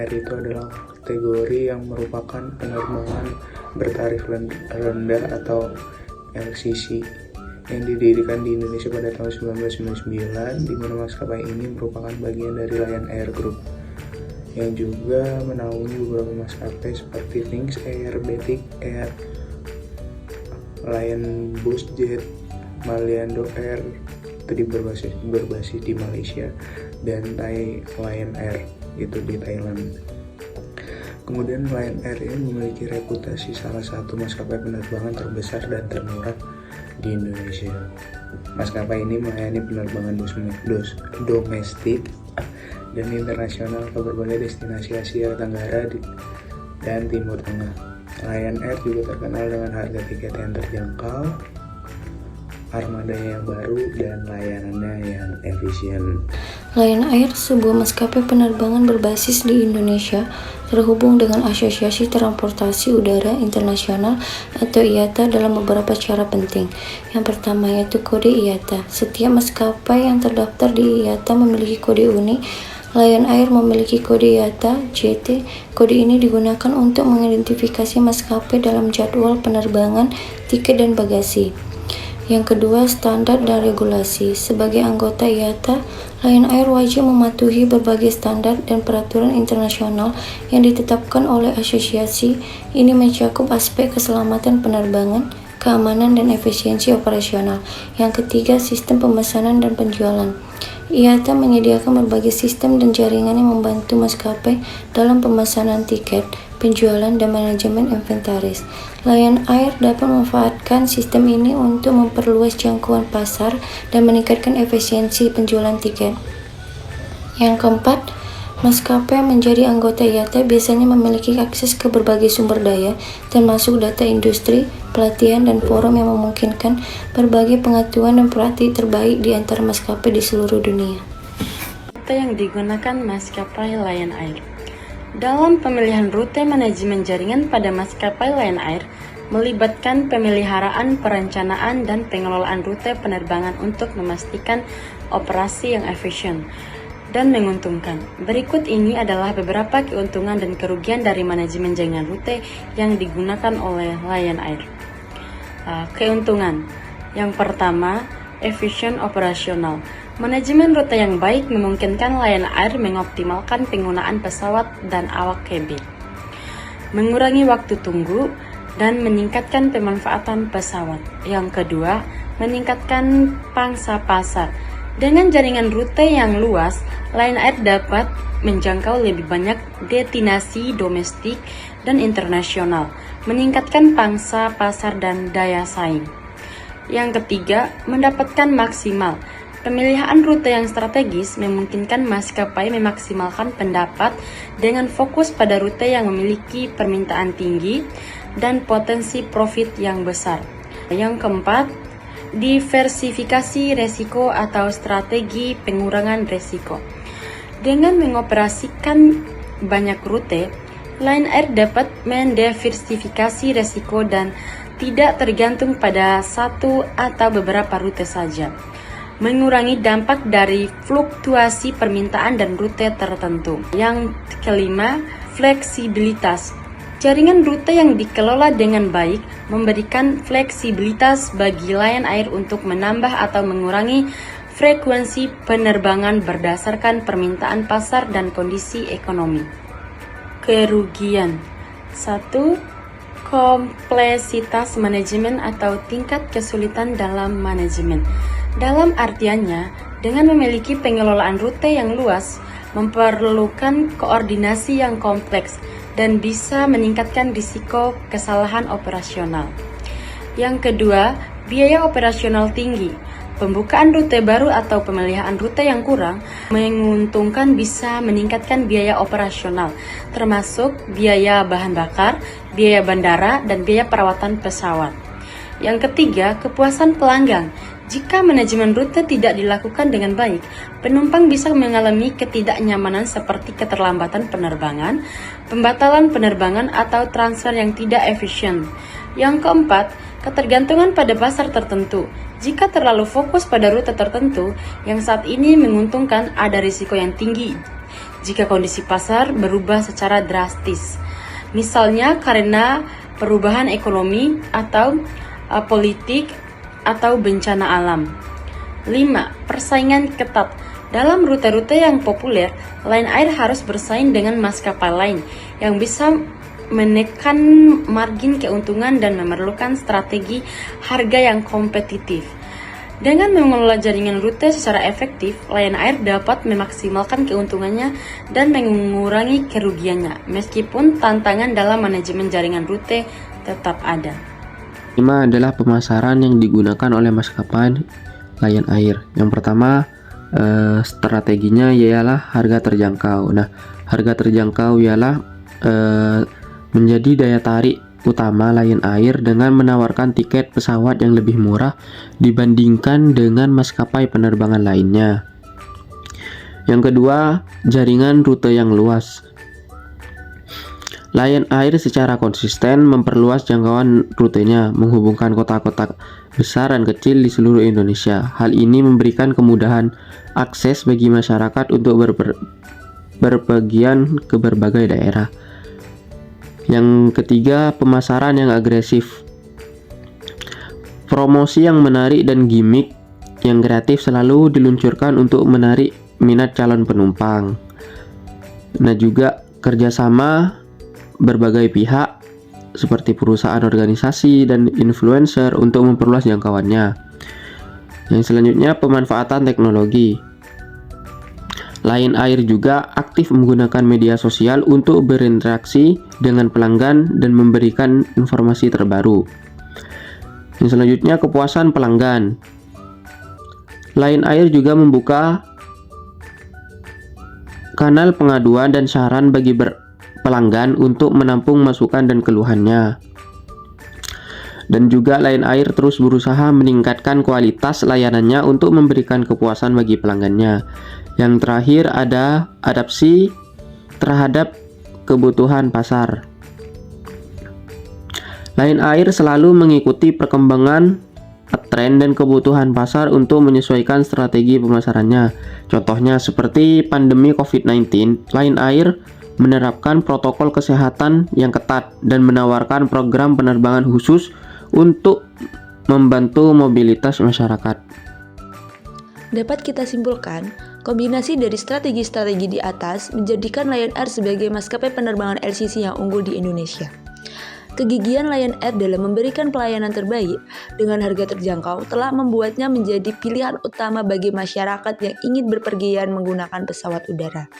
Air itu adalah kategori yang merupakan penerbangan bertarif rendah atau LCC yang didirikan di Indonesia pada tahun 1999, di mana maskapai ini merupakan bagian dari Lion Air Group yang juga menaungi beberapa maskapai seperti Wings Air, Batik Air, Lion BusJet, Malindo Air itu berbasis di Malaysia, dan Thai Lion Air itu di Thailand. Kemudian Lion Air ini memiliki reputasi salah satu maskapai penerbangan terbesar dan termurah di Indonesia. Maskapai ini melayani penerbangan domestik dan internasional ke berbagai destinasi Asia Tenggara dan Timur Tengah. Lion Air juga terkenal dengan harga tiket yang terjangkau, armadanya yang baru, dan layanannya yang efisien. Lion Air, sebuah maskapai penerbangan berbasis di Indonesia, terhubung dengan Asosiasi Transportasi Udara Internasional atau IATA dalam beberapa cara penting. Yang pertama yaitu kode IATA. Setiap maskapai yang terdaftar di IATA memiliki kode unik. Lion Air memiliki kode IATA JT. Kode ini digunakan untuk mengidentifikasi maskapai dalam jadwal penerbangan, tiket, dan bagasi. Yang kedua, standar dan regulasi. Sebagai anggota IATA, Lion Air wajib mematuhi berbagai standar dan peraturan internasional yang ditetapkan oleh asosiasi. Ini mencakup aspek keselamatan penerbangan, keamanan, dan efisiensi operasional. Yang ketiga, sistem pemesanan dan penjualan. IATA menyediakan berbagai sistem dan jaringan yang membantu maskapai dalam pemesanan tiket, penjualan, dan manajemen inventaris. Lion Air dapat memanfaatkan sistem ini untuk memperluas jangkauan pasar dan meningkatkan efisiensi penjualan tiket. Yang keempat, maskapai yang menjadi anggota IATA biasanya memiliki akses ke berbagai sumber daya, termasuk data industri, pelatihan, dan forum yang memungkinkan berbagai pengetahuan dan praktik terbaik di antara maskapai di seluruh dunia. Rute yang digunakan maskapai Lion Air. Dalam pemilihan rute, manajemen jaringan pada maskapai Lion Air melibatkan pemeliharaan, perencanaan, dan pengelolaan rute penerbangan untuk memastikan operasi yang efisien dan menguntungkan. Berikut ini adalah beberapa keuntungan dan kerugian dari manajemen jaringan rute yang digunakan oleh Lion Air. Keuntungan yang pertama, efisien operasional. Manajemen rute yang baik memungkinkan Lion Air mengoptimalkan penggunaan pesawat dan awak kabin, mengurangi waktu tunggu, dan meningkatkan pemanfaatan pesawat. Yang kedua, meningkatkan pangsa pasar. Dengan jaringan rute yang luas, Lion Air dapat menjangkau lebih banyak destinasi domestik dan internasional, meningkatkan pangsa pasar dan daya saing. Yang ketiga, mendapatkan maksimal. Pemilihan rute yang strategis memungkinkan maskapai memaksimalkan pendapat dengan fokus pada rute yang memiliki permintaan tinggi dan potensi profit yang besar. Yang keempat, diversifikasi resiko atau strategi pengurangan resiko. Dengan mengoperasikan banyak rute, Lion Air dapat mendiversifikasi resiko dan tidak tergantung pada satu atau beberapa rute saja, mengurangi dampak dari fluktuasi permintaan dan rute tertentu. Yang kelima, fleksibilitas. Jaringan rute yang dikelola dengan baik memberikan fleksibilitas bagi Lion Air untuk menambah atau mengurangi frekuensi penerbangan berdasarkan permintaan pasar dan kondisi ekonomi. Kerugian. 1. Kompleksitas manajemen atau tingkat kesulitan dalam manajemen. Dalam artiannya, dengan memiliki pengelolaan rute yang luas, memerlukan koordinasi yang kompleks dan bisa meningkatkan risiko kesalahan operasional. Yang kedua, biaya operasional tinggi. Pembukaan rute baru atau pemeliharaan rute yang kurang menguntungkan bisa meningkatkan biaya operasional, termasuk biaya bahan bakar, biaya bandara, dan biaya perawatan pesawat. Yang ketiga, kepuasan pelanggan. Jika manajemen rute tidak dilakukan dengan baik, penumpang bisa mengalami ketidaknyamanan seperti keterlambatan penerbangan, pembatalan penerbangan, atau transfer yang tidak efisien. Yang keempat, ketergantungan pada pasar tertentu. Jika terlalu fokus pada rute tertentu yang saat ini menguntungkan, ada risiko yang tinggi jika kondisi pasar berubah secara drastis. Misalnya karena perubahan ekonomi atau politik atau bencana alam. 5. Persaingan ketat. Dalam rute-rute yang populer, Lion Air harus bersaing dengan maskapai lain yang bisa menekan margin keuntungan dan memerlukan strategi harga yang kompetitif. Dengan mengelola jaringan rute secara efektif, Lion Air dapat memaksimalkan keuntungannya dan mengurangi kerugiannya, meskipun tantangan dalam manajemen jaringan rute tetap ada. 5 adalah pemasaran yang digunakan oleh maskapai Lion Air. Yang pertama, strateginya ialah harga terjangkau. Nah, harga terjangkau ialah menjadi daya tarik utama Lion Air dengan menawarkan tiket pesawat yang lebih murah dibandingkan dengan maskapai penerbangan lainnya. Yang kedua, jaringan rute yang luas. Lion Air secara konsisten memperluas jangkauan rutenya, menghubungkan kota-kota besar dan kecil di seluruh Indonesia. Hal ini memberikan kemudahan akses bagi masyarakat untuk berpergian ke berbagai daerah. Yang ketiga, pemasaran yang agresif. Promosi yang menarik dan gimmick yang kreatif selalu diluncurkan untuk menarik minat calon penumpang. Nah, juga kerjasama berbagai pihak seperti perusahaan, organisasi, dan influencer untuk memperluas jangkauannya. Yang selanjutnya, pemanfaatan teknologi. Lion Air juga aktif menggunakan media sosial untuk berinteraksi dengan pelanggan dan memberikan informasi terbaru. Yang selanjutnya, kepuasan pelanggan. Lion Air juga membuka kanal pengaduan dan saran bagi pelanggan untuk menampung masukan dan keluhannya. Dan juga Lion Air terus berusaha meningkatkan kualitas layanannya untuk memberikan kepuasan bagi pelanggannya. Yang terakhir ada adaptasi terhadap kebutuhan pasar. Lion Air selalu mengikuti perkembangan tren dan kebutuhan pasar untuk menyesuaikan strategi pemasarannya. Contohnya seperti pandemi COVID-19, Lion Air menerapkan protokol kesehatan yang ketat dan menawarkan program penerbangan khusus untuk membantu mobilitas masyarakat. Dapat kita simpulkan, kombinasi dari strategi-strategi di atas menjadikan Lion Air sebagai maskapai penerbangan LCC yang unggul di Indonesia. Kegigihan Lion Air dalam memberikan pelayanan terbaik dengan harga terjangkau telah membuatnya menjadi pilihan utama bagi masyarakat yang ingin berpergian menggunakan pesawat udara.